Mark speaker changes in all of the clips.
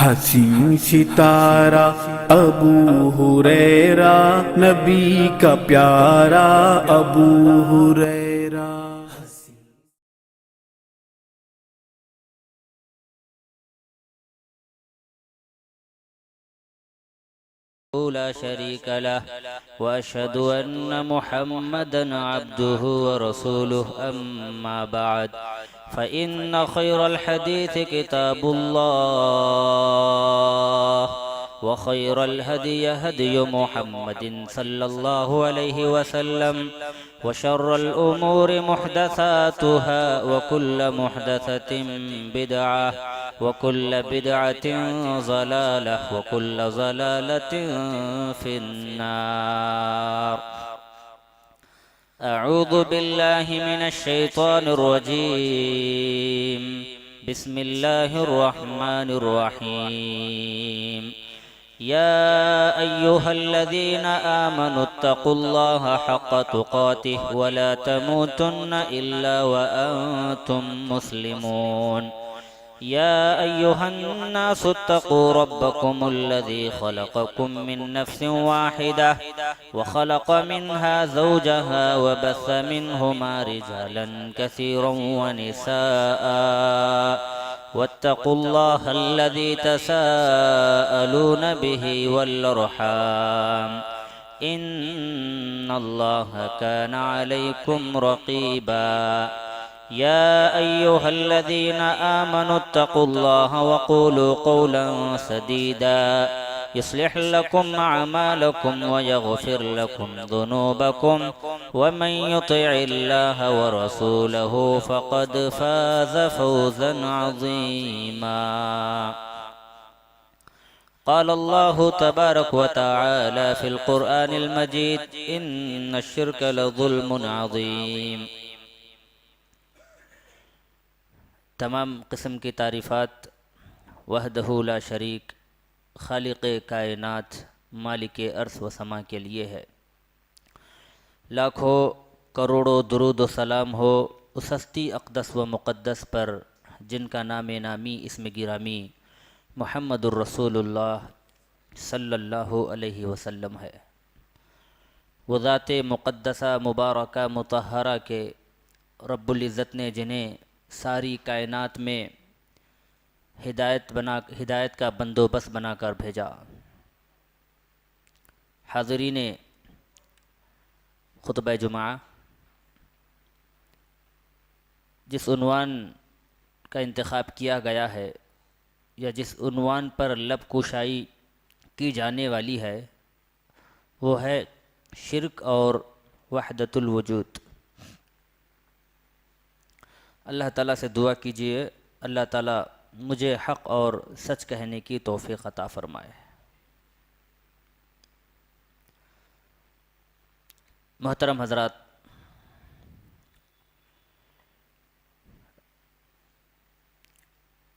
Speaker 1: حسین ستارہ ابو ہریرہ نبی کا پیارا ابو ہریرہ۔
Speaker 2: لا شريك له وأشهد أن محمدا عبده ورسوله أما بعد فإن خير الحديث كتاب الله وخير الهدي هدي محمد صلى الله عليه وسلم وشر الأمور محدثاتها وكل محدثة بدعة وكل بدعة ضلالة وكل ضلالة في النار۔ أعوذ بالله من الشيطان الرجيم، بسم الله الرحمن الرحيم۔ يا أيها الذين آمنوا اتقوا الله حق تقاته ولا تموتن إلا وأنتم مسلمون۔ يا أيها الناس اتقوا ربكم الذي خلقكم من نفس واحدة وخلق منها زوجها وبث منهما رجالا كثيرا ونساء واتقوا الله الذي تساءلون به والأرحام إن الله كان عليكم رقيبا۔ يا أيها الذين آمنوا اتقوا الله وقولوا قولا سديدا يصلح لكم أعمالكم ويغفر لكم ذنوبكم ومن يطع الله ورسوله فقد فاز فوزا عظيما۔ قال الله تبارك وتعالى في القرآن المجيد إن الشرك لظلم عظيم۔ تمام قسم کی تعریفات وحدہ لا شریک خالق کائنات مالک عرض و سما کے لیے ہے۔ لاکھوں کروڑوں درود و سلام ہو اس ہستی اقدس و مقدس پر جن کا نام نامی اسم گرامی محمد الرسول اللہ صلی اللہ علیہ وسلم ہے۔ وہ ذات مقدسہ مبارکہ مطہرہ کے رب العزت نے جنہیں ساری کائنات میں ہدایت کا بندوبست بنا کر بھیجا۔ حاضرین خطبہ جمعہ، جس عنوان کا انتخاب کیا گیا ہے یا جس عنوان پر لب کشائی کی جانے والی ہے وہ ہے شرک اور وحدت الوجود۔ اللہ تعالیٰ سے دعا کیجیے اللہ تعالیٰ مجھے حق اور سچ کہنے کی توفیق عطا فرمائے۔ محترم حضرات،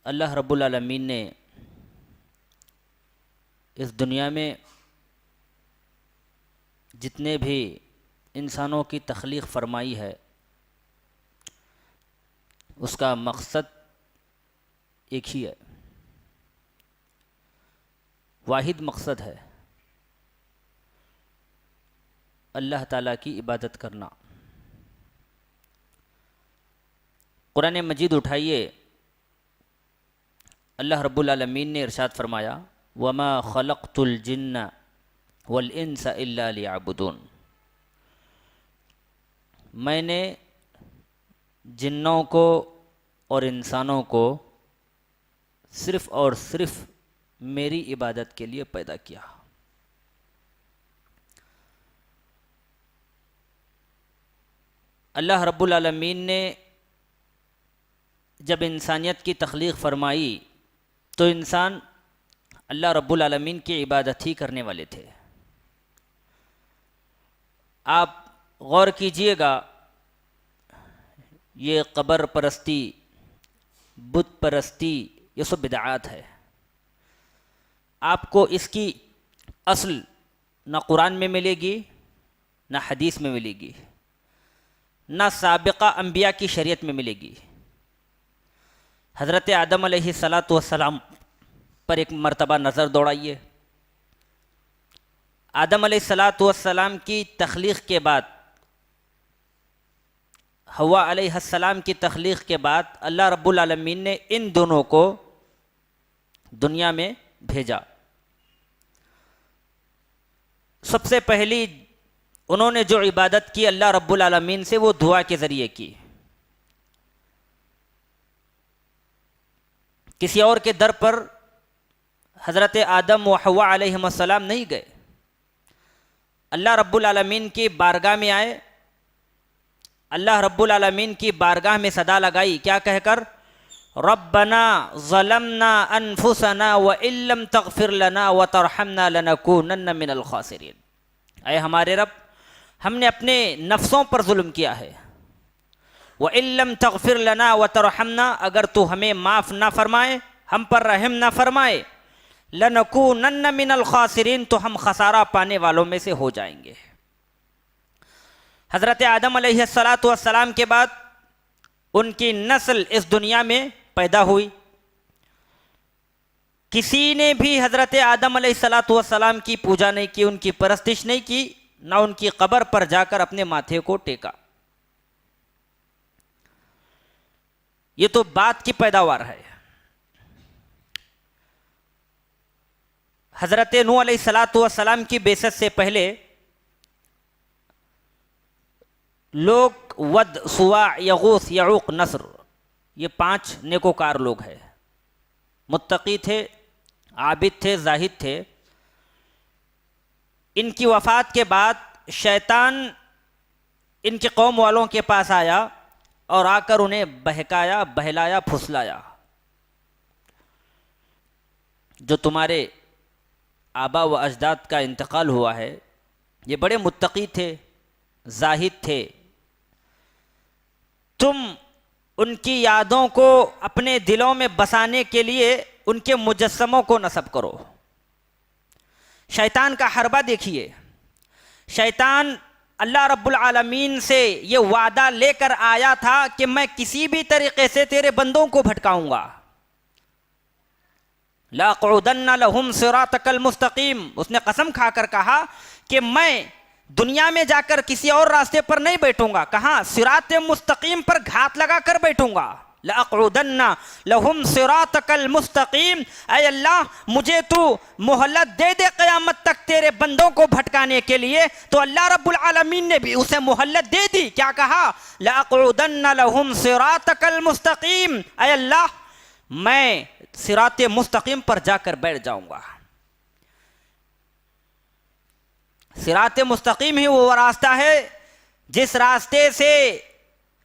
Speaker 2: اللہ رب العالمین نے اس دنیا میں جتنے بھی انسانوں کی تخلیق فرمائی ہے اس کا مقصد ایک ہی ہے، واحد مقصد ہے، اللہ تعالیٰ کی عبادت کرنا۔ قرآن مجید اٹھائیے، اللہ رب العالمین نے ارشاد فرمایا وَمَا خَلَقْتُ الْجِنَّ وَالْإِنسَ إِلَّا لِيَعْبُدُونَ۔ میں نے جنوں کو اور انسانوں کو صرف اور صرف میری عبادت کے لیے پیدا کیا۔ اللہ رب العالمین نے جب انسانیت کی تخلیق فرمائی تو انسان اللہ رب العالمین کی عبادت ہی کرنے والے تھے۔ آپ غور کیجئے گا، یہ قبر پرستی، بت پرستی، یہ سب بدعات ہے۔ آپ کو اس کی اصل نہ قرآن میں ملے گی نہ حدیث میں ملے گی، نہ سابقہ انبیاء کی شریعت میں ملے گی۔ حضرت آدم علیہ السلام پر ایک مرتبہ نظر دوڑائیے۔ آدم علیہ السلام کی تخلیق کے بعد، حوا علیہ السلام کی تخلیق کے بعد اللہ رب العالمین نے ان دونوں کو دنیا میں بھیجا۔ سب سے پہلی انہوں نے جو عبادت کی اللہ رب العالمین سے، وہ دعا کے ذریعے کی۔ کسی اور کے در پر حضرت آدم و حوا علیہ السلام نہیں گئے، اللہ رب العالمین کی بارگاہ میں آئے، اللہ رب العالمین کی بارگاہ میں صدا لگائی، کیا کہہ کر؟ ربنا ظلمنا انفسنا وان لم تغفر لنا وترحمنا لنکونن من الخاسرین۔ اے ہمارے رب، ہم نے اپنے نفسوں پر ظلم کیا ہے، وان لم تغفر لنا وترحمنا، اگر تو ہمیں معاف نہ فرمائے، ہم پر رحم نہ فرمائے، لنکونن من الخاسرین، تو ہم خسارہ پانے والوں میں سے ہو جائیں گے۔ حضرت آدم علیہ السلام کے بعد ان کی نسل اس دنیا میں پیدا ہوئی۔ کسی نے بھی حضرت آدم علیہ السلام کی پوجا نہیں کی، ان کی پرستش نہیں کی، نہ ان کی قبر پر جا کر اپنے ماتھے کو ٹیکا۔ یہ تو بات کی پیداوار ہے۔ حضرت نوح علیہ السلام کی بعثت سے پہلے لوگ ود، سواع، یغوث، یعوق، نصر، یہ 5 نیکوکار لوگ ہیں، متقی تھے، عابد تھے، زاہد تھے۔ ان کی وفات کے بعد شیطان ان کی قوم والوں کے پاس آیا اور آ کر انہیں بہکایا، بہلایا، پھسلایا۔ جو تمہارے آبا و اجداد کا انتقال ہوا ہے، یہ بڑے متقی تھے، زاہد تھے، تم ان کی یادوں کو اپنے دلوں میں بسانے کے لیے ان کے مجسموں کو نصب کرو۔ شیطان کا حربہ دیکھیے، شیطان اللہ رب العالمین سے یہ وعدہ لے کر آیا تھا کہ میں کسی بھی طریقے سے تیرے بندوں کو بھٹکاؤں گا۔ لَأَقْعُدَنَّ لَهُمْ صِرَاطَكَ الْمُسْتَقِيمَ، اس نے قسم کھا کر کہا کہ میں دنیا میں جا کر کسی اور راستے پر نہیں بیٹھوں گا، کہاں؟ صراط مستقیم پر گھات لگا کر بیٹھوں گا۔ لَأَقْعُدَنَّ لَهُمْ صِرَاطَكَ الْمُسْتَقِيمَ، اے اللہ مجھے تو مہلت دے دے قیامت تک تیرے بندوں کو بھٹکانے کے لیے۔ تو اللہ رب العالمین نے بھی اسے مہلت دے دی، کیا کہا؟ لَأَقْعُدَنَّ لَهُمْ صِرَاطَكَ الْمُسْتَقِيمَ، اے اللہ میں صراط مستقیم پر جا کر بیٹھ جاؤں گا۔ صراط مستقیم ہی وہ راستہ ہے جس راستے سے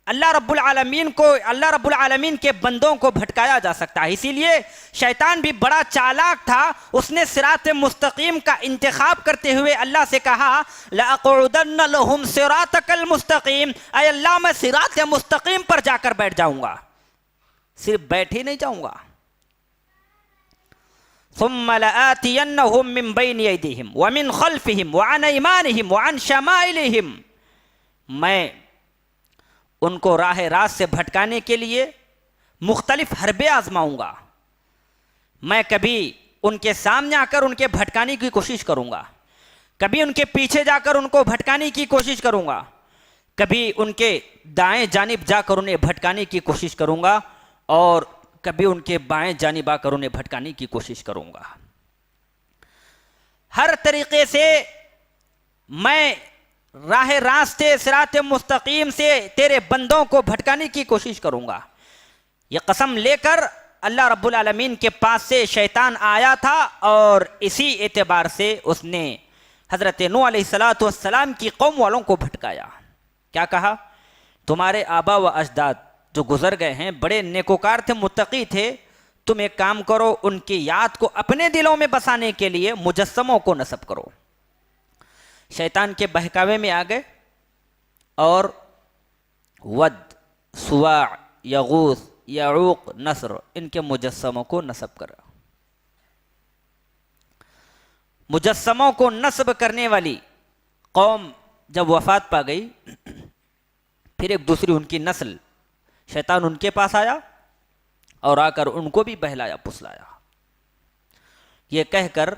Speaker 2: اللہ رب العالمین کے بندوں کو بھٹکایا جا سکتا ہے۔ اسی لیے شیطان بھی بڑا چالاک تھا، اس نے صراط مستقیم کا انتخاب کرتے ہوئے اللہ سے کہا لَأَقْعُدَنَّ لَهُمْ صِرَاطَكَ الْمُسْتَقِيمَ، اے اللہ میں صراط مستقیم پر جا کر بیٹھ جاؤں گا، صرف بیٹھ ہی نہیں جاؤں گا۔ ثم لآتینہم من بین ایدیہم ومن خلفہم وعن ایمانہم وعن شمائلہم، میں ان کو راہ راست سے بھٹکانے کے لیے مختلف حربے آزماؤں گا۔ میں کبھی ان کے سامنے آ کر ان کے بھٹکانے کی کوشش کروں گا، کبھی ان کے پیچھے جا کر ان کو بھٹکانے کی کوشش کروں گا، کبھی ان کے دائیں جانب جا کر انہیں بھٹکانے کی کوشش کروں گا، اور کبھی ان کے بائیں جانب آ کر انہیں بھٹکانے کی کوشش کروں گا۔ ہر طریقے سے میں راہ راستے صراط مستقیم سے تیرے بندوں کو بھٹکانے کی کوشش کروں گا۔ یہ قسم لے کر اللہ رب العالمین کے پاس سے شیطان آیا تھا، اور اسی اعتبار سے اس نے حضرت نوح علیہ السلام کی قوم والوں کو بھٹکایا۔ کیا کہا؟ تمہارے آبا و اجداد جو گزر گئے ہیں بڑے نیکوکار تھے، متقی تھے، تم ایک کام کرو، ان کی یاد کو اپنے دلوں میں بسانے کے لیے مجسموں کو نصب کرو۔ شیطان کے بہکاوے میں آ گئے اور ود، سواع، یغوث، یعوق، نصر، ان کے مجسموں کو نصب کرا۔ مجسموں کو نصب کرنے والی قوم جب وفات پا گئی، پھر ایک دوسری ان کی نسل، شیطان ان کے پاس آیا اور آ کر ان کو بھی بہلایا پھسلایا۔ یہ کہہ کر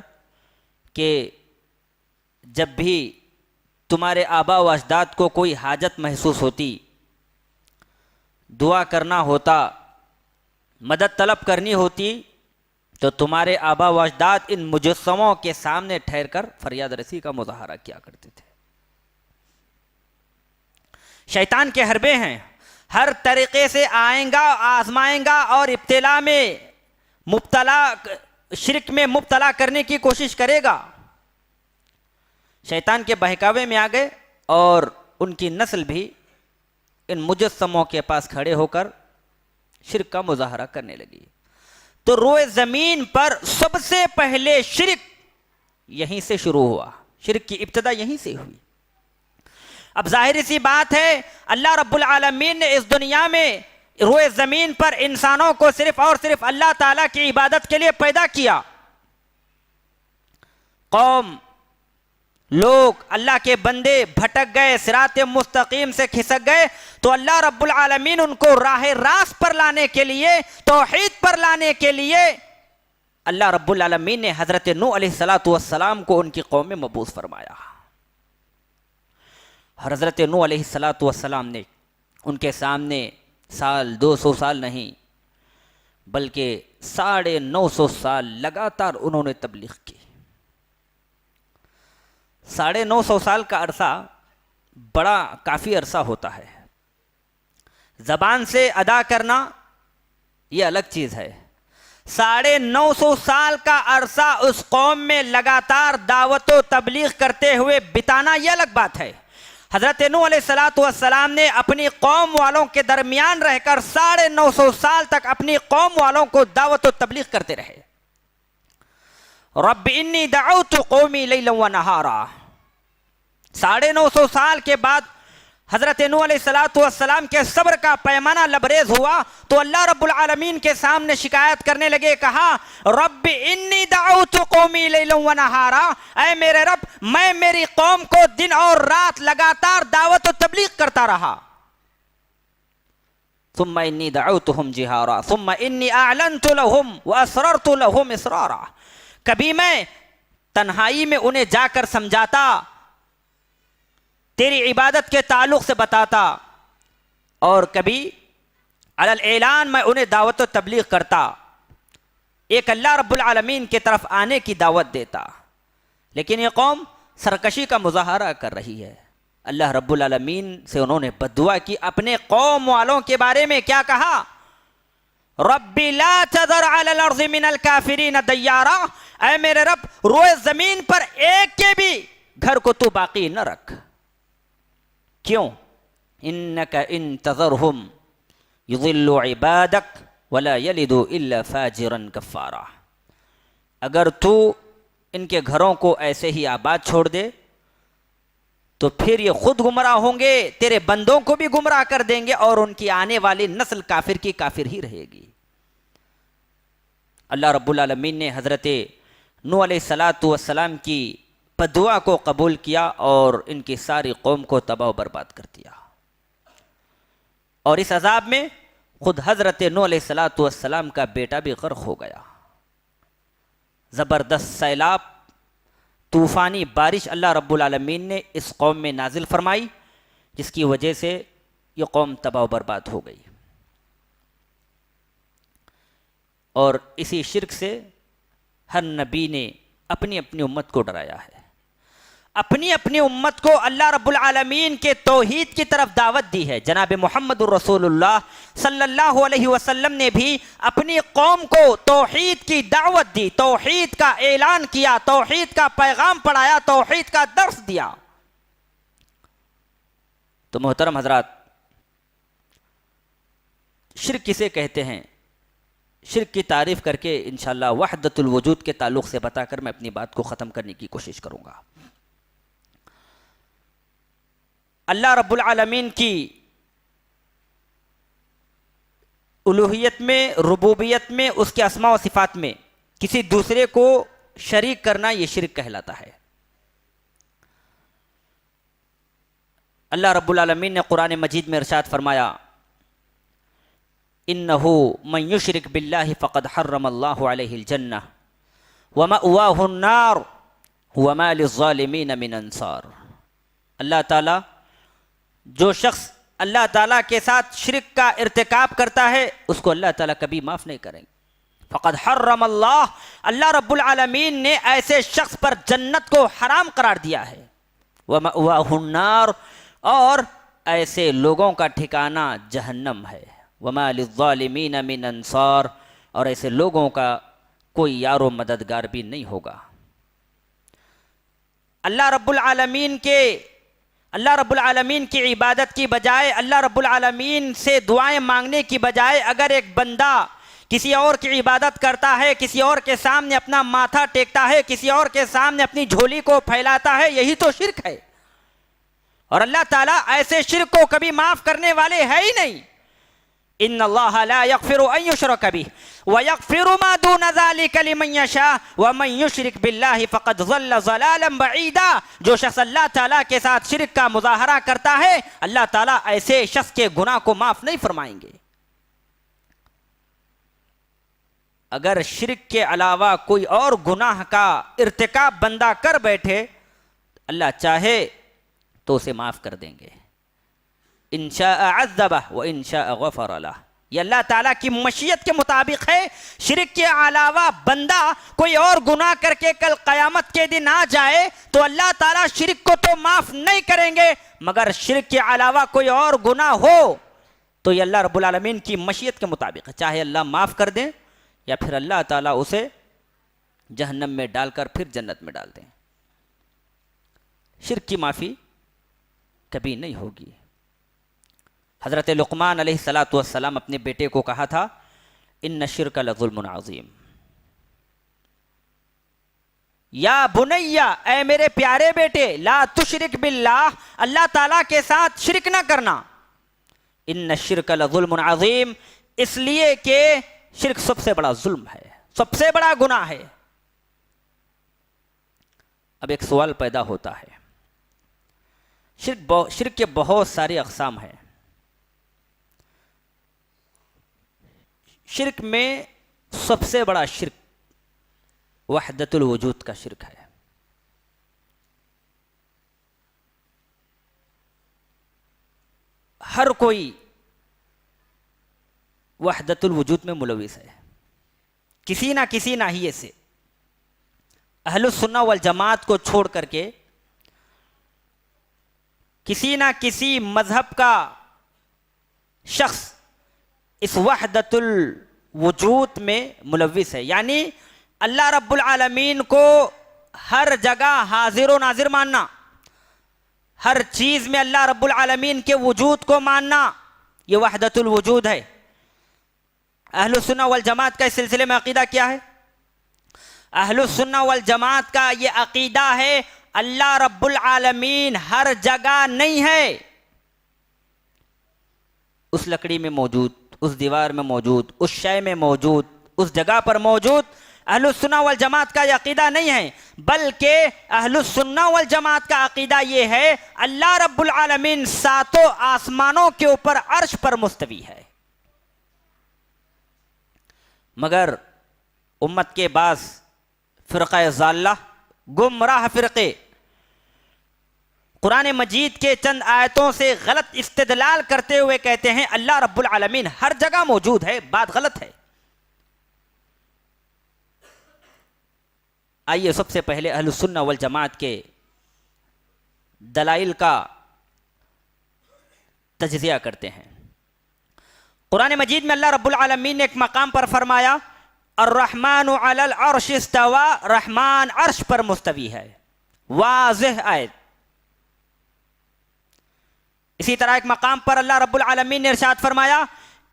Speaker 2: کہ جب بھی تمہارے آبا و اجداد کو کوئی حاجت محسوس ہوتی، دعا کرنا ہوتا، مدد طلب کرنی ہوتی، تو تمہارے آبا و اجداد ان مجسموں کے سامنے ٹھہر کر فریاد رسی کا مظاہرہ کیا کرتے تھے۔ شیطان کے حربے ہیں، ہر طریقے سے آئیں گا، آزمائیں گا اور ابتلا میں مبتلا، شرک میں مبتلا کرنے کی کوشش کرے گا۔ شیطان کے بہکاوے میں آ گئے اور ان کی نسل بھی ان مجسموں کے پاس کھڑے ہو کر شرک کا مظاہرہ کرنے لگی۔ تو روئے زمین پر سب سے پہلے شرک یہیں سے شروع ہوا، شرک کی ابتدا یہیں سے ہوئی۔ اب ظاہری سی بات ہے، اللہ رب العالمین نے اس دنیا میں روئے زمین پر انسانوں کو صرف اور صرف اللہ تعالیٰ کی عبادت کے لیے پیدا کیا۔ قوم، لوگ، اللہ کے بندے بھٹک گئے، صراط مستقیم سے کھسک گئے، تو اللہ رب العالمین ان کو راہ راست پر لانے کے لیے، توحید پر لانے کے لیے اللہ رب العالمین نے حضرت نوح علیہ السلام کو ان کی قوم میں مبعوث فرمایا۔ حضرت نوح علیہ السلام نے ان کے سامنے سال 200 سال نہیں بلکہ 950 سال لگاتار انہوں نے تبلیغ کی۔ 950 سال کا عرصہ بڑا کافی عرصہ ہوتا ہے۔ زبان سے ادا کرنا یہ الگ چیز ہے، 950 سال کا عرصہ اس قوم میں لگاتار دعوت و تبلیغ کرتے ہوئے بتانا یہ الگ بات ہے۔ حضرت نوح علیہ السلام نے اپنی قوم والوں کے درمیان رہ کر 950 سال تک اپنی قوم والوں کو دعوت و تبلیغ کرتے رہے۔ رب انی دعوت قومی لیلا و نہارا۔ 950 سال کے بعد حضرت نوح علیہ السلام کے صبر کا پیمانہ لبریز ہوا تو اللہ رب العالمین کے سامنے شکایت کرنے لگے، کہا رب انی دعوت قومی لیلا و نہارا، اے میرے رب میں میری قوم کو دن اور رات لگاتار دعوت و تبلیغ کرتا رہا۔ ثم انی دعوتہم جہارا ثم انی اعلنت لہم واسررت لہم اسرارا۔ کبھی میں تنہائی میں انہیں جا کر سمجھاتا، تیری عبادت کے تعلق سے بتاتا، اور کبھی علی الاعلان میں انہیں دعوت و تبلیغ کرتا، ایک اللہ رب العالمین کی طرف آنے کی دعوت دیتا۔ لیکن یہ قوم سرکشی کا مظاہرہ کر رہی ہے۔ اللہ رب العالمین سے انہوں نے بددعا کی، اپنے قوم والوں کے بارے میں کیا کہا؟ رب لا تذر علی الارض من الکافرین دیارا، اے میرے رب روئے زمین پر ایک کے بھی گھر کو تو باقی نہ رکھ۔ کیوں؟ انک ان تذرہم یضلوا عبادک ولا یلدوا الا فاجرا کفارا۔ اگر تو ان کے گھروں کو ایسے ہی آباد چھوڑ دے تو پھر یہ خود گمراہ ہوں گے، تیرے بندوں کو بھی گمراہ کر دیں گے، اور ان کی آنے والی نسل کافر کی کافر ہی رہے گی۔ اللہ رب العالمین نے حضرت نوح علیہ السلام کی بددعا کو قبول کیا اور ان کی ساری قوم کو تباہ و برباد کر دیا۔ اور اس عذاب میں خود حضرت نوح علیہ السلام کا بیٹا بھی غرق ہو گیا۔ زبردست سیلاب، طوفانی بارش اللہ رب العالمین نے اس قوم میں نازل فرمائی، جس کی وجہ سے یہ قوم تباہ و برباد ہو گئی۔ اور اسی شرک سے ہر نبی نے اپنی اپنی امت کو ڈرایا ہے۔ اپنی اپنی امت کو اللہ رب العالمین کے توحید کی طرف دعوت دی ہے۔ جناب محمد الرسول اللہ صلی اللہ علیہ وسلم نے بھی اپنی قوم کو توحید کی دعوت دی، توحید کا اعلان کیا، توحید کا پیغام پڑھایا، توحید کا درس دیا۔ تو محترم حضرات، شرک کسے کہتے ہیں؟ شرک کی تعریف کر کے انشاءاللہ وحدت الوجود کے تعلق سے بتا کر میں اپنی بات کو ختم کرنے کی کوشش کروں گا۔ اللہ رب العالمین کی الوہیت میں، ربوبیت میں، اس کے اسماء و صفات میں کسی دوسرے کو شریک کرنا یہ شرک کہلاتا ہے۔ اللہ رب العالمین نے قرآن مجید میں ارشاد فرمایا، انہ من یشرک باللہ فقد حرم اللہ علیہ الجنہ وَمَأْوَاهُ النَّارُ وَمَا لِلظَّالِمِينَ مِنْ أَنصَارٍ۔ اللہ تعالیٰ جو شخص اللہ تعالیٰ کے ساتھ شرک کا ارتکاب کرتا ہے اس کو اللہ تعالیٰ کبھی معاف نہیں کریں گے۔ فقد حرم اللہ رب العالمین نے ایسے شخص پر جنت کو حرام قرار دیا ہے۔ وَمَأْوَاهُ النَّارُ، اور ایسے لوگوں کا ٹھکانہ جہنم ہے۔ وَمَا لِلظَّالِمِينَ مِنْ أَنصَارٍ، اور ایسے لوگوں کا کوئی یار و مددگار بھی نہیں ہوگا۔ اللہ رب العالمین کی عبادت کی بجائے، اللہ رب العالمین سے دعائیں مانگنے کی بجائے اگر ایک بندہ کسی اور کی عبادت کرتا ہے، کسی اور کے سامنے اپنا ماتھا ٹیکتا ہے، کسی اور کے سامنے اپنی جھولی کو پھیلاتا ہے، یہی تو شرک ہے۔ اور اللہ تعالیٰ ایسے شرک کو کبھی معاف کرنے والے ہے ہی نہیں۔ ان اللہ لا یغفر ان یشرک بہ ویغفر ما دون ذلک لمن یشاء ومن یشرک باللہ فقد ضل ضلالا بعیدا۔ جو شخص اللہ تعالیٰ کے ساتھ شرک کا مظاہرہ کرتا ہے، اللہ تعالیٰ ایسے شخص کے گناہ کو معاف نہیں فرمائیں گے۔ اگر شرک کے علاوہ کوئی اور گناہ کا ارتکاب بندہ کر بیٹھے، اللہ چاہے تو اسے معاف کر دیں گے۔ ان شاء عذبہ و ان شاء غفر لہ، یہ اللہ تعالیٰ کی مشیت کے مطابق ہے۔ شرک کے علاوہ بندہ کوئی اور گناہ کر کے کل قیامت کے دن آ جائے تو اللہ تعالیٰ شرک کو تو معاف نہیں کریں گے، مگر شرک کے علاوہ کوئی اور گناہ ہو تو یہ اللہ رب العالمین کی مشیت کے مطابق ہے، چاہے اللہ معاف کر دیں یا پھر اللہ تعالیٰ اسے جہنم میں ڈال کر پھر جنت میں ڈال دیں۔ شرک کی معافی کبھی نہیں ہوگی۔ حضرت لقمان علیہ السلام اپنے بیٹے کو کہا تھا ان الشرک لظلم عظیم۔ یا بنیا، اے میرے پیارے بیٹے، لا تشرک باللہ، اللہ تعالیٰ کے ساتھ شرک نہ کرنا۔ ان الشرک لظلم عظیم، اس لیے کہ شرک سب سے بڑا ظلم ہے، سب سے بڑا گناہ ہے۔ اب ایک سوال پیدا ہوتا ہے، شرک کے بہت سارے اقسام ہیں۔ شرک میں سب سے بڑا شرک وحدت الوجود کا شرک ہے۔ ہر کوئی وحدت الوجود میں ملوث ہے، کسی نہ کسی ناحیے سے۔ اہل السنہ والجماعت کو چھوڑ کر کے کسی نہ کسی مذہب کا شخص اس وحدت الوجود میں ملوث ہے، یعنی اللہ رب العالمین کو ہر جگہ حاضر و ناظر ماننا، ہر چیز میں اللہ رب العالمین کے وجود کو ماننا، یہ وحدت الوجود ہے۔ اہل السنہ والجماعت کا اس سلسلے میں عقیدہ کیا ہے؟ اہل السنہ والجماعت کا یہ عقیدہ ہے اللہ رب العالمین ہر جگہ نہیں ہے، اس لکڑی میں موجود، اس دیوار میں موجود، اس شے میں موجود، اس جگہ پر موجود۔ اہل السنہ والجماعت کا یہ عقیدہ نہیں ہے، بلکہ اہل السنہ والجماعت کا عقیدہ یہ ہے اللہ رب العالمین ساتوں آسمانوں کے اوپر عرش پر مستوی ہے۔ مگر امت کے بعض فرقہ ضالہ، گمراہ فرقے، قرآن مجید کے چند آیتوں سے غلط استدلال کرتے ہوئے کہتے ہیں اللہ رب العالمین ہر جگہ موجود ہے، بات غلط ہے۔ آئیے سب سے پہلے اہل السنہ والجماعت کے دلائل کا تجزیہ کرتے ہیں۔ قرآن مجید میں اللہ رب العالمین نے ایک مقام پر فرمایا الرحمن علی العرش استوى، رحمان عرش پر مستوی ہے، واضح آیت۔ اسی طرح ایک مقام پر اللہ رب العالمین نے ارشاد فرمایا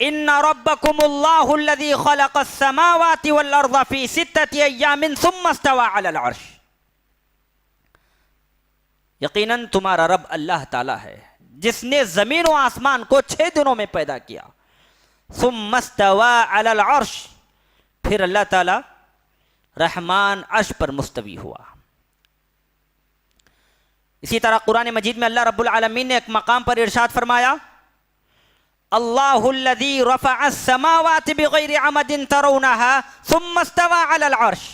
Speaker 2: ان ربکم اللہ الذی خلق السماوات والارض فی ستۃ ایام ثم استوى علی العرش، یقیناً تمہارا رب اللہ تعالی ہے جس نے زمین و آسمان کو 6 دنوں میں پیدا کیا۔ ثم استوى علی العرش، پھر اللہ تعالی رحمان عرش پر مستوی ہوا۔ اسی طرح قرآن مجید میں اللہ رب العالمین نے ایک مقام پر ارشاد فرمایا اللہ الذی رفع السماوات بغیر عمد ترونها ثم استوى علی العرش،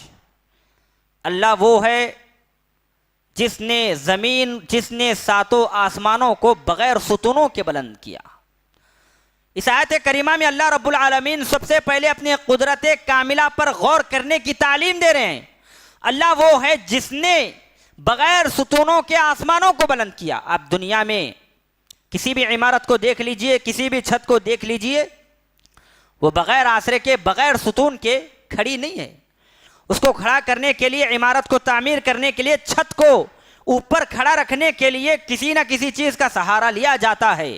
Speaker 2: اللہ وہ ہے جس نے ساتوں آسمانوں کو بغیر ستونوں کے بلند کیا۔ اس آیت کریمہ میں اللہ رب العالمین سب سے پہلے اپنی قدرت کاملہ پر غور کرنے کی تعلیم دے رہے ہیں۔ اللہ وہ ہے جس نے بغیر ستونوں کے آسمانوں کو بلند کیا۔ آپ دنیا میں کسی بھی عمارت کو دیکھ لیجئے، کسی بھی چھت کو دیکھ لیجئے، وہ بغیر آسرے کے، بغیر ستون کے کھڑی نہیں ہے۔ اس کو کھڑا کرنے کے لیے، عمارت کو تعمیر کرنے کے لیے، چھت کو اوپر کھڑا رکھنے کے لیے کسی نہ کسی چیز کا سہارا لیا جاتا ہے۔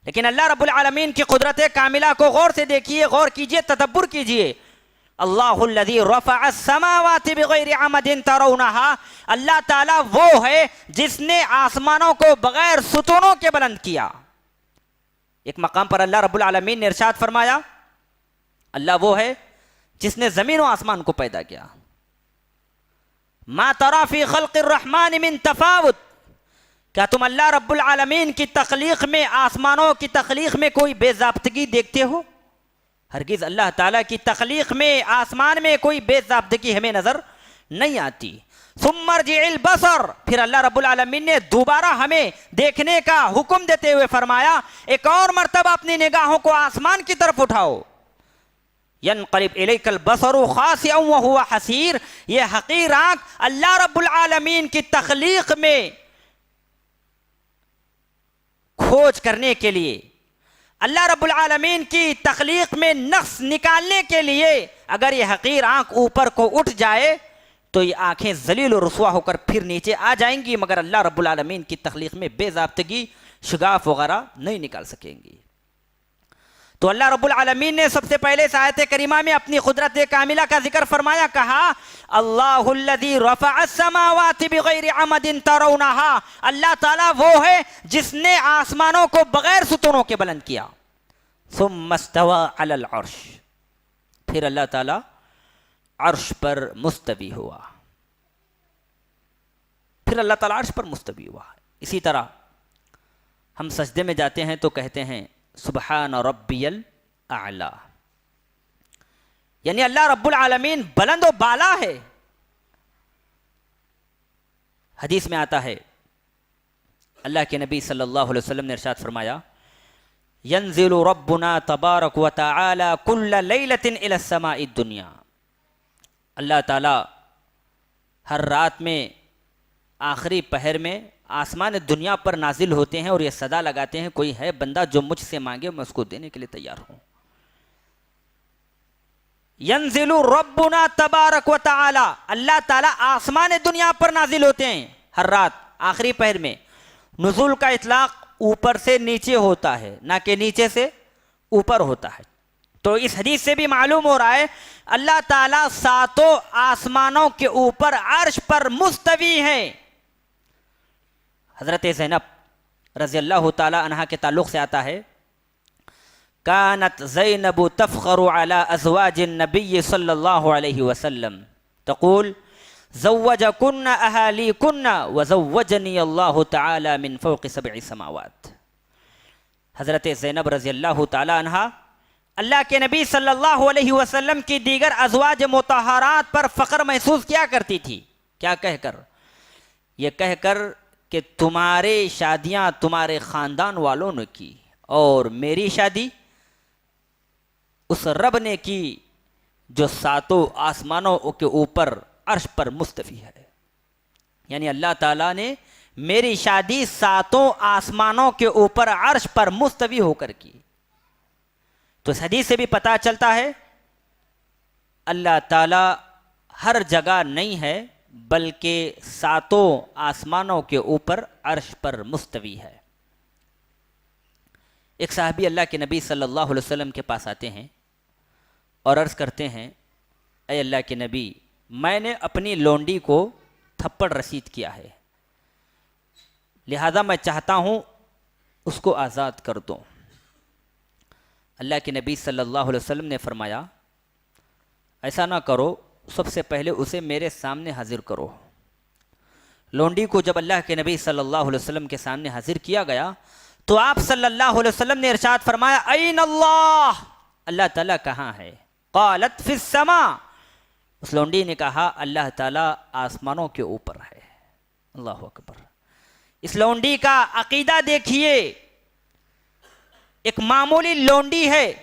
Speaker 2: لیکن اللہ رب العالمین کی قدرت کاملہ کو غور سے دیکھیے، غور کیجئے، تدبر کیجئے۔ اللہ الذی رفع السماوات بغیر عمد ترونہا، اللہ تعالیٰ وہ ہے جس نے آسمانوں کو بغیر ستونوں کے بلند کیا۔ ایک مقام پر اللہ رب العالمین نے ارشاد فرمایا، اللہ وہ ہے جس نے زمین و آسمان کو پیدا کیا۔ ما تری فی خلق الرحمن من تفاوت، کیا تم اللہ رب العالمین کی تخلیق میں، آسمانوں کی تخلیق میں کوئی بے ضابطگی دیکھتے ہو؟ ہرگز اللہ تعالیٰ کی تخلیق میں، آسمان میں کوئی بے ضابطگی ہمیں نظر نہیں آتی۔ ثم ارجع البصر، پھر اللہ رب العالمین نے دوبارہ ہمیں دیکھنے کا حکم دیتے ہوئے فرمایا، ایک اور مرتبہ اپنی نگاہوں کو آسمان کی طرف اٹھاؤ۔ ینقلب الیک البصر خاسئا وہو حسیر، یہ حقیر آنکھ اللہ رب العالمین کی تخلیق میں کھوج کرنے کے لیے، اللہ رب العالمین کی تخلیق میں نقص نکالنے کے لیے، اگر یہ حقیر آنکھ اوپر کو اٹھ جائے تو یہ آنکھیں ذلیل و رسوا ہو کر پھر نیچے آ جائیں گی، مگر اللہ رب العالمین کی تخلیق میں بے ضابطگی، شگاف وغیرہ نہیں نکال سکیں گی۔ تو اللہ رب العالمین نے سب سے پہلے اس آیت کریمہ میں اپنی قدرت کاملہ کا ذکر فرمایا، کہا اللہ الذی رفع السماوات بغیر عمد ترونہا، اللہ تعالیٰ وہ ہے جس نے آسمانوں کو بغیر ستونوں کے بلند کیا۔ ثم استوى علی العرش، پھر اللہ تعالیٰ عرش پر مستوی ہوا، پھر اللہ تعالیٰ عرش پر مستوی ہوا۔ اسی طرح ہم سجدے میں جاتے ہیں تو کہتے ہیں سبحان ربی الاعلی، یعنی اللہ رب العالمین بلند و بالا ہے۔ حدیث میں آتا ہے، اللہ کے نبی صلی اللہ علیہ وسلم نے ارشاد فرمایا، ینزل ربنا تبارک و تعالی کل لیلۃ الی السماء الدنیا، اللہ تعالی ہر رات میں، آخری پہر میں آسمان دنیا پر نازل ہوتے ہیں اور یہ صدا لگاتے ہیں، کوئی ہے بندہ جو مجھ سے مانگے میں اس کو دینے کے لیے تیار ہوں۔ ینزل ربنا تبارک و تعالی، اللہ تعالیٰ آسمان دنیا پر نازل ہوتے ہیں ہر رات آخری پہر میں۔ نزول کا اطلاق اوپر سے نیچے ہوتا ہے، نہ کہ نیچے سے اوپر ہوتا ہے۔ تو اس حدیث سے بھی معلوم ہو رہا ہے اللہ تعالیٰ ساتوں آسمانوں کے اوپر عرش پر مستوی ہیں۔ حضرت زینب رضی اللہ تعالی عنہا کے تعلق سے آتا ہے، کانت زینب تفخر علی ازواج النبی صلی اللہ علیہ وسلم تقول زوجکن اہالیکن وزوجنی اللہ تعالی من فوق 7 سماوات۔ حضرت زینب رضی اللہ تعالی عنہا اللہ کے نبی صلی اللہ علیہ وسلم کی دیگر ازواج مطہرات پر فخر محسوس کیا کرتی تھی، کیا کہہ کر؟ یہ کہہ کر کہ تمہارے شادیاں تمہارے خاندان والوں نے کی اور میری شادی اس رب نے کی جو ساتوں آسمانوں کے اوپر عرش پر مستوی ہے۔ یعنی اللہ تعالیٰ نے میری شادی ساتوں آسمانوں کے اوپر عرش پر مستوی ہو کر کی۔ تو اس حدیث سے بھی پتہ چلتا ہے اللہ تعالیٰ ہر جگہ نہیں ہے بلکہ ساتوں آسمانوں کے اوپر عرش پر مستوی ہے۔ ایک صحابی اللہ کے نبی صلی اللہ علیہ وسلم کے پاس آتے ہیں اور عرض کرتے ہیں، اے اللہ کے نبی، میں نے اپنی لونڈی کو تھپڑ رسید کیا ہے، لہذا میں چاہتا ہوں اس کو آزاد کر دوں۔ اللہ کے نبی صلی اللہ علیہ وسلم نے فرمایا، ایسا نہ کرو، سب سے پہلے اسے میرے سامنے حاضر کرو۔ لونڈی کو جب اللہ کے نبی صلی اللہ علیہ وسلم کے سامنے حاضر کیا گیا تو آپ صلی اللہ علیہ وسلم نے ارشاد فرمایا، این اللہ، اللہ تعالیٰ کہاں ہے؟ قالت فی السماء، اس لونڈی نے کہا اللہ تعالیٰ آسمانوں کے اوپر ہے۔ اللہ اکبر۔ اس لونڈی کا عقیدہ دیکھیے، ایک معمولی لونڈی ہے،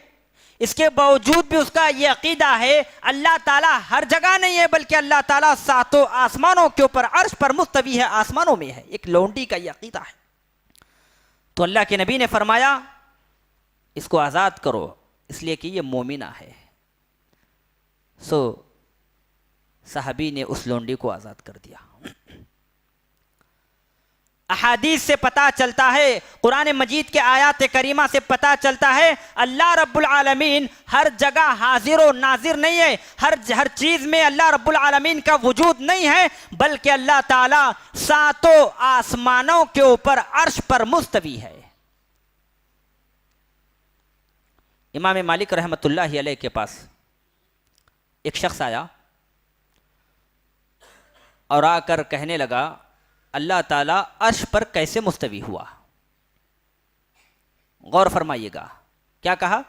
Speaker 2: اس کے باوجود بھی اس کا یہ عقیدہ ہے اللہ تعالیٰ ہر جگہ نہیں ہے بلکہ اللہ تعالیٰ ساتوں آسمانوں کے اوپر عرش پر مستوی ہے، آسمانوں میں ہے۔ ایک لونڈی کا یہ عقیدہ ہے۔ تو اللہ کے نبی نے فرمایا اس کو آزاد کرو، اس لیے کہ یہ مومنہ ہے۔ صحابی نے اس لونڈی کو آزاد کر دیا۔ احادیث سے پتا چلتا ہے، قرآن مجید کے آیات کریمہ سے پتا چلتا ہے اللہ رب العالمین ہر جگہ حاضر و ناظر نہیں ہے، ہر چیز میں اللہ رب العالمین کا وجود نہیں ہے، بلکہ اللہ تعالیٰ ساتوں آسمانوں کے اوپر عرش پر مستوی ہے۔ امام مالک رحمۃ اللہ علیہ کے پاس ایک شخص آیا اور آ کر کہنے لگا اللہ تعالیٰ عرش پر کیسے مستوی ہوا؟ غور فرمائیے گا، کیا کہا؟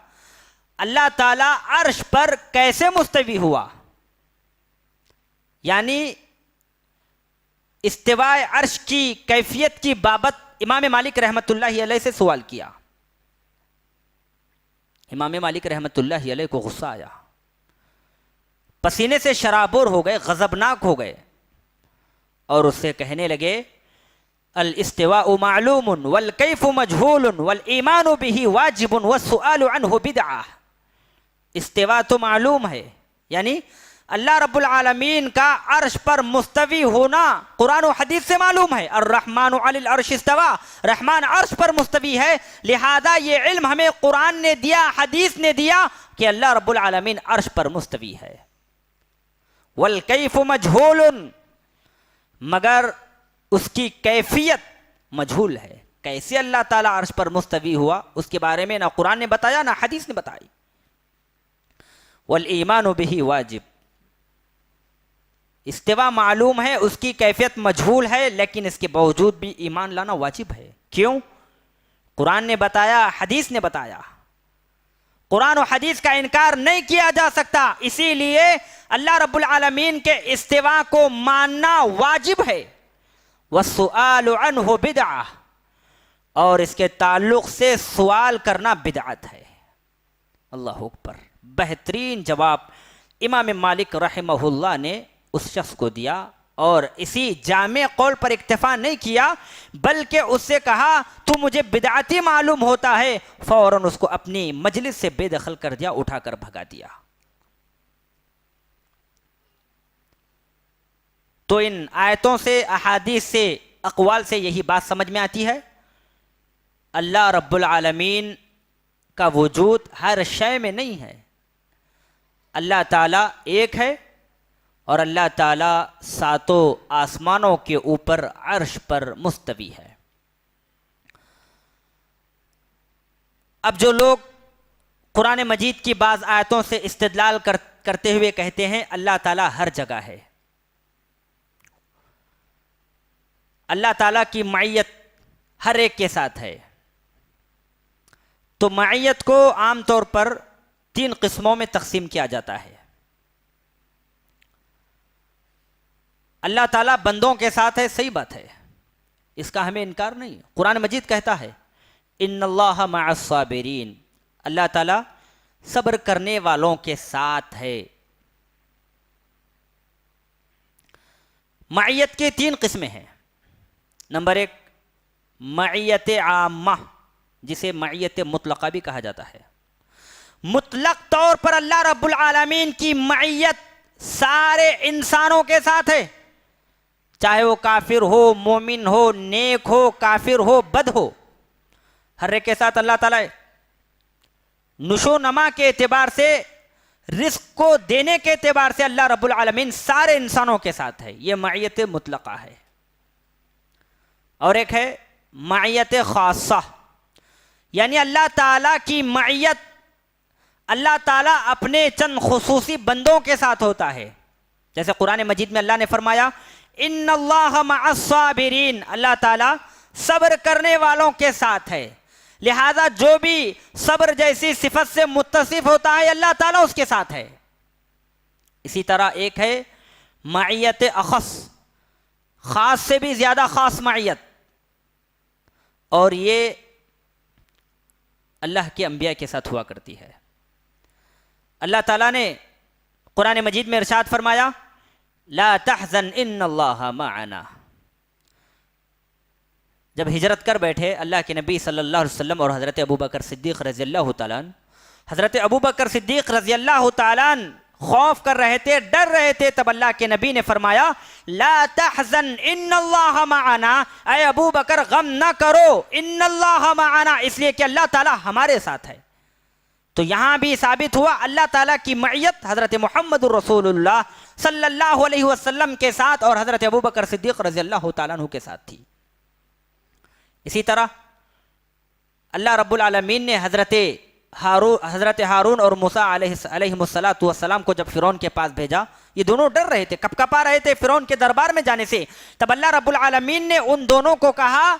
Speaker 2: اللہ تعالیٰ عرش پر کیسے مستوی ہوا؟ یعنی استواء عرش کی کیفیت کی بابت امام مالک رحمۃ اللہ علیہ سے سوال کیا۔ امام مالک رحمۃ اللہ علیہ کو غصہ آیا، پسینے سے شرابور ہو گئے، غضبناک ہو گئے، اور اس سے کہنے لگے الاستواء معلوم والکیف مجہول والایمان به واجب والسؤال عنہ بدعہ۔ استواء تو معلوم ہے، یعنی اللہ رب العالمین کا عرش پر مستوی ہونا قرآن و حدیث سے معلوم ہے۔ الرحمن علی العرش استوى، رحمان عرش پر مستوی ہے، لہذا یہ علم ہمیں قرآن نے دیا، حدیث نے دیا کہ اللہ رب العالمین عرش پر مستوی ہے۔ والکیف مجہول، مگر اس کی کیفیت مجہول ہے، کیسے اللہ تعالیٰ عرش پر مستوی ہوا اس کے بارے میں نہ قرآن نے بتایا نہ حدیث نے بتائی۔ والایمان به واجب، استوا معلوم ہے، اس کی کیفیت مجہول ہے، لیکن اس کے باوجود بھی ایمان لانا واجب ہے۔ کیوں؟ قرآن نے بتایا، حدیث نے بتایا، قرآن و حدیث کا انکار نہیں کیا جا سکتا، اسی لیے اللہ رب العالمین کے استوا کو ماننا واجب ہے۔ والسؤال عنہ بدعہ، اور اس کے تعلق سے سوال کرنا بدعت ہے۔ اللہ اکبر۔ بہترین جواب امام مالک رحمہ اللہ نے اس شخص کو دیا، اور اسی جامع قول پر اکتفا نہیں کیا بلکہ اس سے کہا تو مجھے بدعتی معلوم ہوتا ہے، فوراً اس کو اپنی مجلس سے بے دخل کر دیا، اٹھا کر بھگا دیا۔ تو ان آیتوں سے، احادیث سے، اقوال سے یہی بات سمجھ میں آتی ہے اللہ رب العالمین کا وجود ہر شے میں نہیں ہے۔ اللہ تعالیٰ ایک ہے، اور اللہ تعالیٰ ساتوں آسمانوں کے اوپر عرش پر مستوی ہے۔ اب جو لوگ قرآن مجید کی بعض آیتوں سے استدلال کرتے ہوئے کہتے ہیں اللہ تعالیٰ ہر جگہ ہے، اللہ تعالیٰ کی معیت ہر ایک کے ساتھ ہے، تو معیت کو عام طور پر 3 قسموں میں تقسیم کیا جاتا ہے۔ اللہ تعالیٰ بندوں کے ساتھ ہے، صحیح بات ہے، اس کا ہمیں انکار نہیں۔ قرآن مجید کہتا ہے ان اللہ مع الصابرین، اللہ تعالیٰ صبر کرنے والوں کے ساتھ ہے۔ معیت کی 3 قسمیں ہیں۔ نمبر 1 معیت عامہ، جسے معیت مطلقہ بھی کہا جاتا ہے۔ مطلق طور پر اللہ رب العالمین کی معیت سارے انسانوں کے ساتھ ہے، چاہے وہ کافر ہو، مومن ہو، نیک ہو، کافر ہو، بد ہو، ہر ایک کے ساتھ اللہ تعالیٰ ہے۔ نشو نما کے اعتبار سے، رزق کو دینے کے اعتبار سے اللہ رب العالمین سارے انسانوں کے ساتھ ہے، یہ معیت مطلقہ ہے۔ اور ایک ہے معیت خاصہ، یعنی اللہ تعالیٰ کی معیت اللہ تعالیٰ اپنے چند خصوصی بندوں کے ساتھ ہوتا ہے۔ جیسے قرآن مجید میں اللہ نے فرمایا ان اللہ مع الصابرین، اللہ تعالیٰ صبر کرنے والوں کے ساتھ ہے، لہذا جو بھی صبر جیسی صفت سے متصف ہوتا ہے اللہ تعالیٰ اس کے ساتھ ہے۔ اسی طرح ایک ہے معیت اخص، خاص سے بھی زیادہ خاص معیت، اور یہ اللہ کے انبیاء کے ساتھ ہوا کرتی ہے۔ اللہ تعالیٰ نے قرآن مجید میں ارشاد فرمایا لا تحزن ان اللہ معنا۔ جب ہجرت کر بیٹھے اللہ کے نبی صلی اللہ علیہ وسلم اور حضرت ابوبکر صدیق رضی اللہ تعالیٰ عنہ، حضرت ابوبکر صدیق رضی اللہ تعالیٰ عنہ خوف کر رہے تھے، ڈر رہے تھے، تب اللہ کے نبی نے فرمایا لا تحزن ان اللہ معنا، اے ابو بکر غم نہ کرو، ان اللہ معنا، اس لیے کہ اللہ تعالیٰ ہمارے ساتھ ہے۔ تو یہاں بھی ثابت ہوا اللہ تعالیٰ کی معیت حضرت محمد الرسول اللہ صلی اللہ علیہ وسلم کے ساتھ اور حضرت ابوبکر صدیق رضی اللہ تعالیٰ عنہ کے ساتھ تھی۔ اسی طرح اللہ رب العالمین نے حضرت ہارون اور موسیٰ علیہم السلام کو جب فرعون کے پاس بھیجا، یہ دونوں ڈر رہے تھے، کپ کپا رہے تھے فرعون کے دربار میں جانے سے، تب اللہ رب العالمین نے ان دونوں کو کہا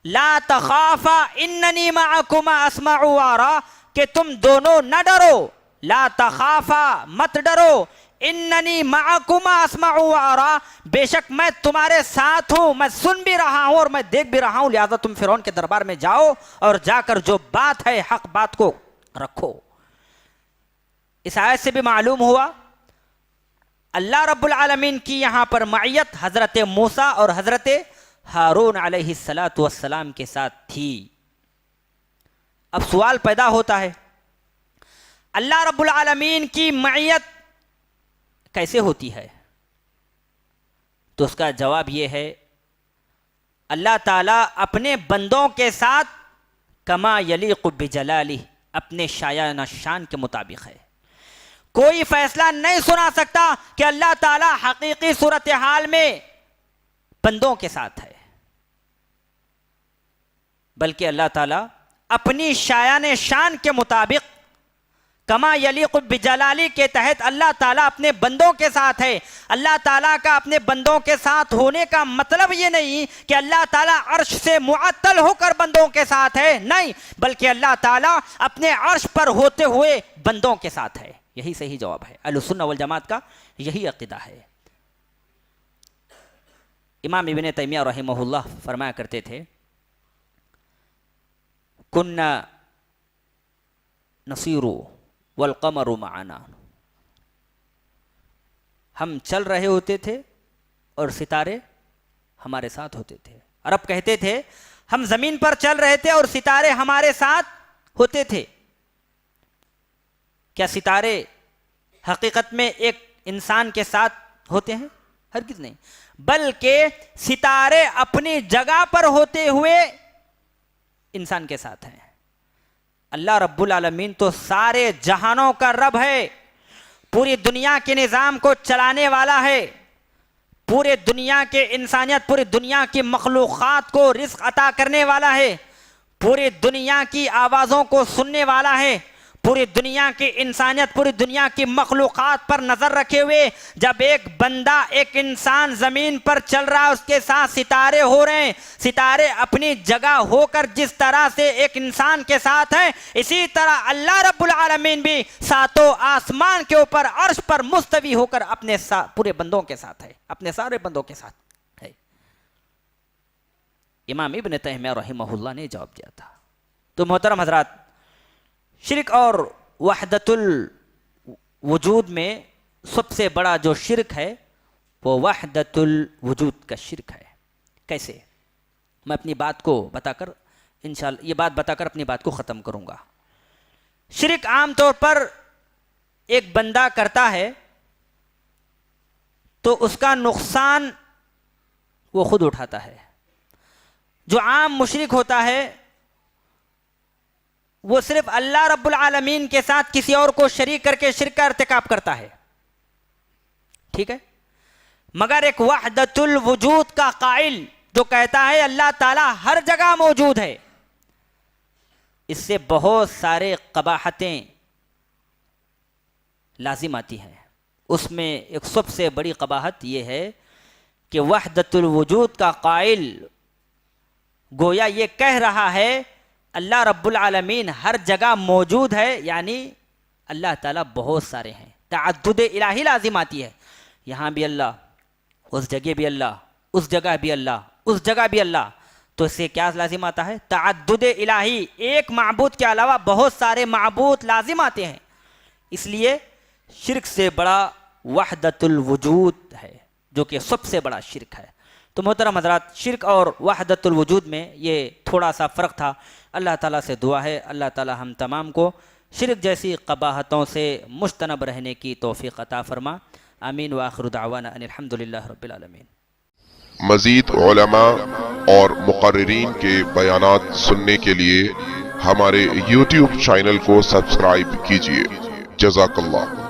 Speaker 2: لا تخافا اننی معکما اسمع وارا، کہ تم دونوں نہ ڈرو، لا تخافا مت ڈرو، اننی معکما اسمع وارا، بے شک میں تمہارے ساتھ ہوں، میں سن بھی رہا ہوں اور میں دیکھ بھی رہا ہوں، لہذا تم فرعون کے دربار میں جاؤ اور جا کر جو بات ہے حق بات کو رکھو۔ اس آیت سے بھی معلوم ہوا اللہ رب العالمین کی یہاں پر معیت حضرت موسیٰ اور حضرت ہارون علیہ السلام کے ساتھ تھی۔ اب سوال پیدا ہوتا ہے اللہ رب العالمین کی معیت کیسے ہوتی ہے؟ تو اس کا جواب یہ ہے اللہ تعالیٰ اپنے بندوں کے ساتھ کما یلیق بجلالہ، اپنے شایان شان کے مطابق ہے۔ کوئی فیصلہ نہیں سنا سکتا کہ اللہ تعالیٰ حقیقی صورتحال میں بندوں کے ساتھ ہے، بلکہ اللہ تعالیٰ اپنی شایان شان کے مطابق کما یلیق بجلالی کے تحت اللہ تعالیٰ اپنے بندوں کے ساتھ ہے۔ اللہ تعالیٰ کا اپنے بندوں کے ساتھ ہونے کا مطلب یہ نہیں کہ اللہ تعالیٰ عرش سے معطل ہو کر بندوں کے ساتھ ہے، نہیں، بلکہ اللہ تعالیٰ اپنے عرش پر ہوتے ہوئے بندوں کے ساتھ ہے۔ یہی صحیح جواب ہے، اہل السنہ والجماعت کا یہی عقیدہ ہے۔ امام ابن تیمیہ رحمہ اللہ فرمایا کرتے تھے کننا نصیر والقمر معنا، ہم چل رہے ہوتے تھے اور ستارے ہمارے ساتھ ہوتے تھے۔ عرب کہتے تھے ہم زمین پر چل رہے تھے اور ستارے ہمارے ساتھ ہوتے تھے۔ کیا ستارے حقیقت میں ایک انسان کے ساتھ ہوتے ہیں؟ ہرگز نہیں، بلکہ ستارے اپنی جگہ پر ہوتے ہوئے انسان کے ساتھ ہیں۔ اللہ رب العالمین تو سارے جہانوں کا رب ہے، پوری دنیا کے نظام کو چلانے والا ہے، پورے دنیا کے انسانیت، پوری دنیا کی مخلوقات کو رزق عطا کرنے والا ہے، پوری دنیا کی آوازوں کو سننے والا ہے، پوری دنیا کی انسانیت، پوری دنیا کی مخلوقات پر نظر رکھے ہوئے جب ایک بندہ، ایک انسان زمین پر چل رہا ہے، اس کے ساتھ ستارے ہو رہے ہیں، ستارے اپنی جگہ ہو کر جس طرح سے ایک انسان کے ساتھ ہیں، اسی طرح اللہ رب العالمین بھی ساتوں آسمان کے اوپر عرش پر مستوی ہو کر اپنے پورے بندوں کے ساتھ ہے، اپنے سارے بندوں کے ساتھ ہے۔ امام ابن تیمیہ رحمہ اللہ نے جواب دیا تھا۔ تو محترم حضرات، شرک اور وحدت الوجود میں سب سے بڑا جو شرک ہے وہ وحدت الوجود کا شرک ہے۔ کیسے؟ میں اپنی بات کو بتا کر انشاءاللہ یہ بات بتا کر اپنی بات کو ختم کروں گا۔ شرک عام طور پر ایک بندہ کرتا ہے تو اس کا نقصان وہ خود اٹھاتا ہے۔ جو عام مشرک ہوتا ہے وہ صرف اللہ رب العالمین کے ساتھ کسی اور کو شریک کر کے شرک کا ارتکاب کرتا ہے، ٹھیک ہے؟ مگر ایک وحدت الوجود کا قائل جو کہتا ہے اللہ تعالیٰ ہر جگہ موجود ہے، اس سے بہت سارے قباحتیں لازم آتی ہیں۔ اس میں ایک سب سے بڑی قباحت یہ ہے کہ وحدت الوجود کا قائل گویا یہ کہہ رہا ہے اللہ رب العالمین ہر جگہ موجود ہے، یعنی اللہ تعالیٰ بہت سارے ہیں، تعدد الہی لازم آتی ہے، یہاں بھی اللہ، اس جگہ بھی اللہ، اس جگہ بھی اللہ، اس جگہ بھی اللہ، تو اس سے کیا لازم آتا ہے؟ تعدد الہی، ایک معبود کے علاوہ بہت سارے معبود لازم آتے ہیں. اس لیے شرک سے بڑا وحدت الوجود ہے، جو کہ سب سے بڑا شرک ہے. تو محترم حضرات، شرک اور وحدت الوجود میں یہ تھوڑا سا فرق تھا. اللہ تعالیٰ سے دعا ہے اللہ تعالیٰ ہم تمام کو شرک جیسی قباحتوں سے مجتنب رہنے کی توفیق عطا فرما. آمین. وآخر دعوانا ان الحمدللہ رب العالمین.
Speaker 3: مزید علماء اور مقررین کے بیانات سننے کے لیے ہمارے YouTube چینل کو سبسکرائب کیجیے. جزاک اللہ.